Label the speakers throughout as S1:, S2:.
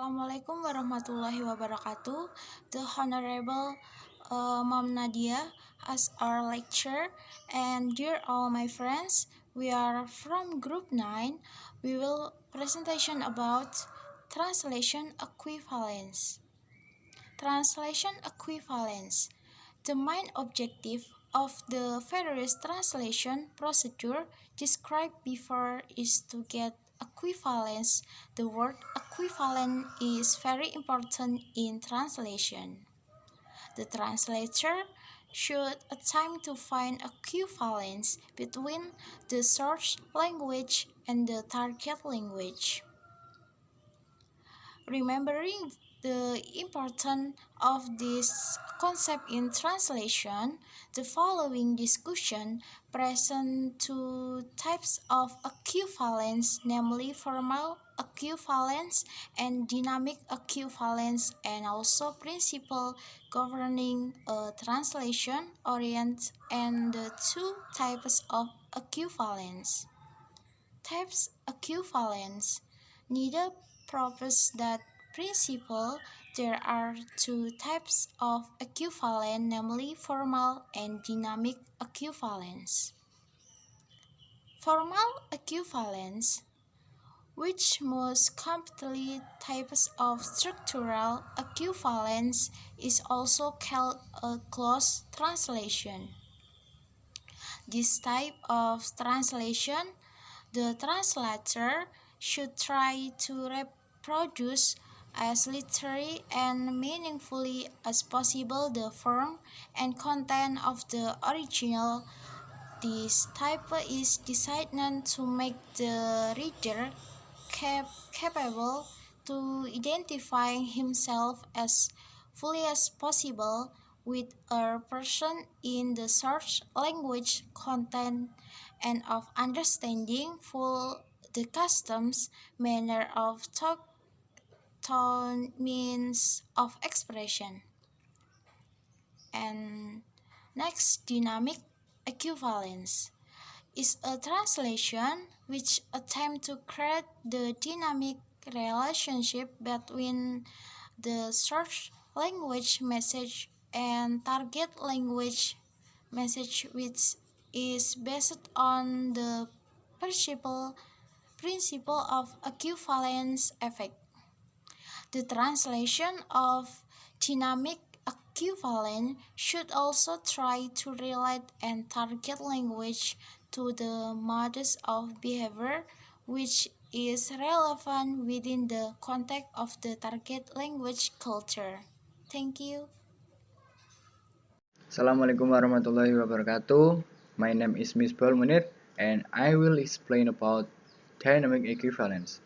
S1: Assalamualaikum warahmatullahi wabarakatuh. The Honorable Mom Nadia as our lecturer, and dear all my friends, we are from Group 9. We will presentation about translation equivalence. Translation equivalence. The main objective of the various translation procedure described before is to get equivalence. The word equivalent is very important in translation. The translator should attempt to find equivalence between the source language and the target language. Remembering the importance of this concept in translation, the following discussion present two types of equivalence, namely formal equivalence and dynamic equivalence, and also principle governing a translation orient and the two types of equivalence. Types equivalence. Neither proves that principle. There are two types of equivalence, namely formal and dynamic equivalence. Formal equivalence, which most complete types of structural equivalence, is also called a close translation. This type of translation, the translator should try to reproduce as literally and meaningfully as possible the form and content of the original. This type is designed to make the reader capable to identify himself as fully as possible with a person in the source language content and of understanding full the customs, manner of talk, tone, means of expression. And next, dynamic equivalence is a translation which attempts to create the dynamic relationship between the source language message and target language message, which is based on the principle of equivalence effect. The translation of dynamic equivalent should also try to relate and target language to the modus of behavior which is relevant within the context of the target language culture. Thank you.
S2: Assalamualaikum warahmatullahi wabarakatuh. My name is Misbahul Munir and I will explain about dynamic equivalence.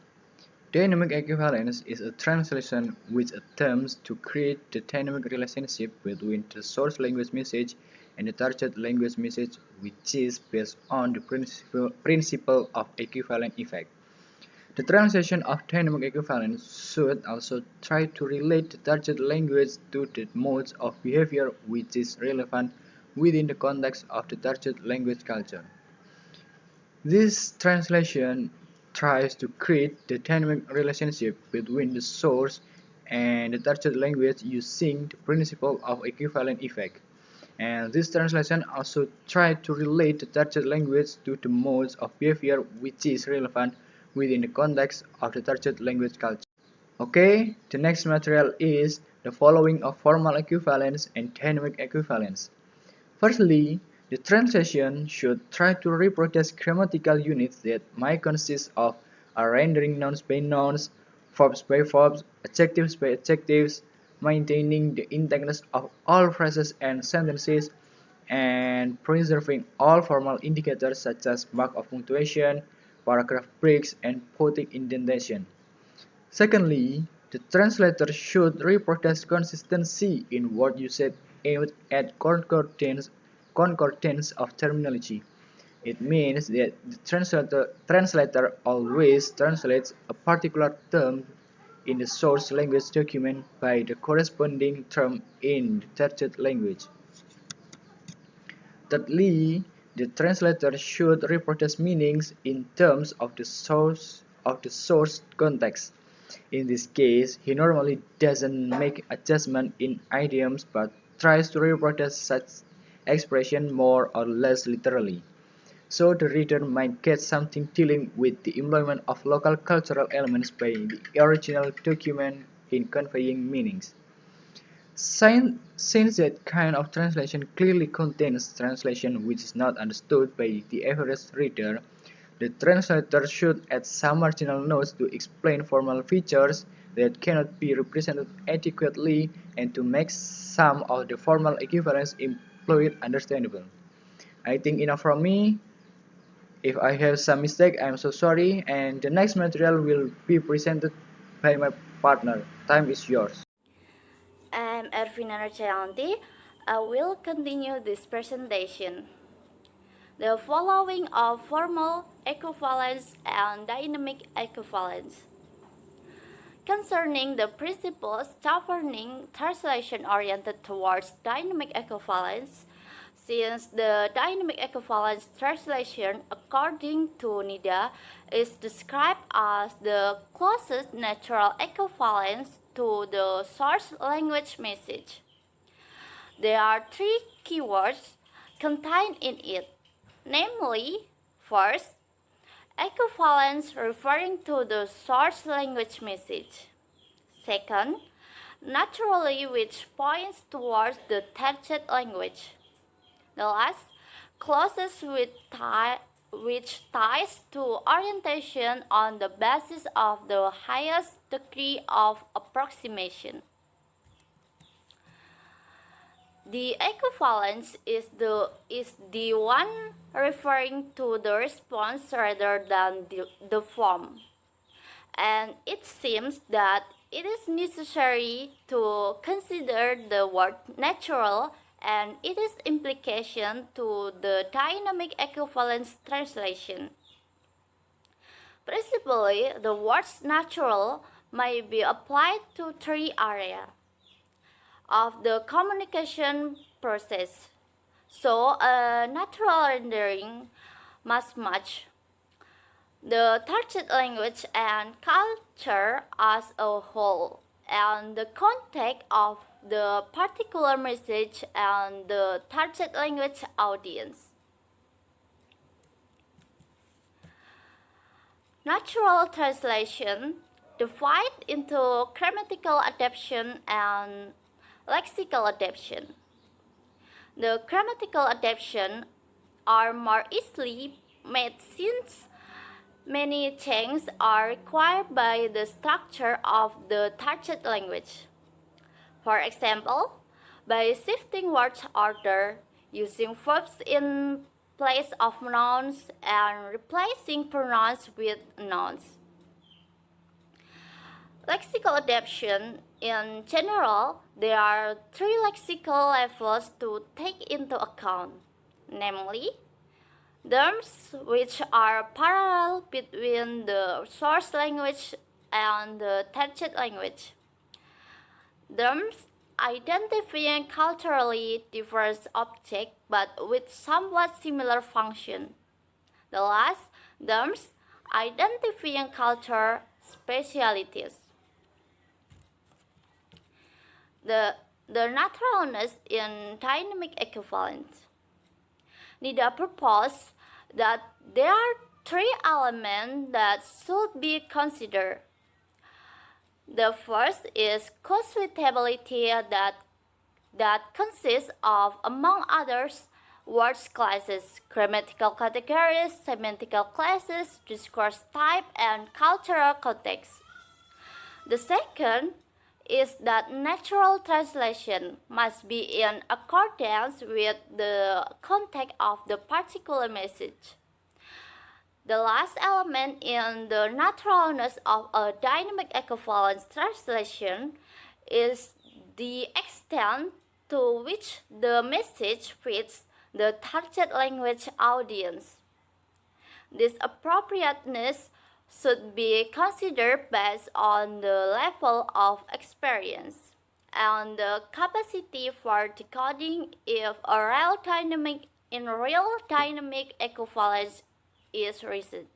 S2: Dynamic equivalence is a translation which attempts to create the dynamic relationship between the source language message and the target language message, which is based on the principle of equivalent effect. The translation of dynamic equivalence should also try to relate the target language to the modes of behavior which is relevant within the context of the target language culture. This translation tries to create the dynamic relationship between the source and the target language using the principle of equivalent effect. And this translation also tries to relate the target language to the modes of behavior which is relevant within the context of the target language culture. Okay, the next material is the following of formal equivalence and dynamic equivalence. Firstly, the translation should try to reproduce grammatical units that might consist of a rendering nouns by nouns, verbs by verbs, adjectives by adjectives, maintaining the intactness of all phrases and sentences, and preserving all formal indicators such as mark of punctuation, paragraph breaks, and phonetic indentation. Secondly, the translator should reproduce consistency in word usage aimed at concordance of terminology. It means that the translator always translates a particular term in the source language document by the corresponding term in the target language. Thirdly, the translator should reproduce meanings in terms of the source context. In this case, he normally doesn't make adjustment in idioms but tries to reproduce such expression more or less literally. So the reader might get something dealing with the employment of local cultural elements by the original document in conveying meanings. Since that kind of translation clearly contains translation which is not understood by the average reader, the translator should add some marginal notes to explain formal features that cannot be represented adequately and to make some of the formal equivalence employed understandable. I think enough from me. If I have some mistake, I am so sorry, and the next material will be presented by my partner. Time is yours.
S3: I'm Ervina Nur Cahyanti. I will continue this presentation. The following are formal equivalence and dynamic equivalence. Concerning the principles governing translation oriented towards dynamic equivalence, since the dynamic equivalence translation, according to NIDA, is described as the closest natural equivalence to the source language message. There are three keywords contained in it, namely, first, equivalence referring to the source language message. Second, naturally, which points towards the target language. The last, closest which ties to orientation on the basis of the highest degree of approximation. The equivalence is the one referring to the response rather than the form. And it seems that it is necessary to consider the word natural and its implication to the dynamic equivalence translation. Principally, the words natural may be applied to three areas of the communication process. So, a natural rendering must match the target language and culture as a whole, and the context of the particular message and the target language audience. Natural translation divided into grammatical adaptation and lexical adaptation. The grammatical adaptation are more easily made since many changes are required by the structure of the target language. For example, by shifting word order, using verbs in place of nouns, and replacing pronouns with nouns. Lexical adaptation, in general, there are three lexical levels to take into account, namely, terms which are parallel between the source language and the target language. Terms identifying culturally diverse objects but with somewhat similar function. The last, terms identifying culture specialities. The naturalness in dynamic equivalence. NIDA proposed that there are three elements that should be considered. The first is co-suitability that consists of, among others, words classes, grammatical categories, semantical classes, discourse type, and cultural context. The second is that natural translation must be in accordance with the context of the particular message. The last element in the naturalness of a dynamic equivalence translation is the extent to which the message fits the target language audience. This appropriateness should be considered based on the level of experience and the capacity for decoding if a real dynamic equivalence is reached.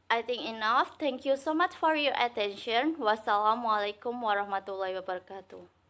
S3: I think enough. Thank you so much for your attention. Wassalamualaikum warahmatullahi wabarakatuh.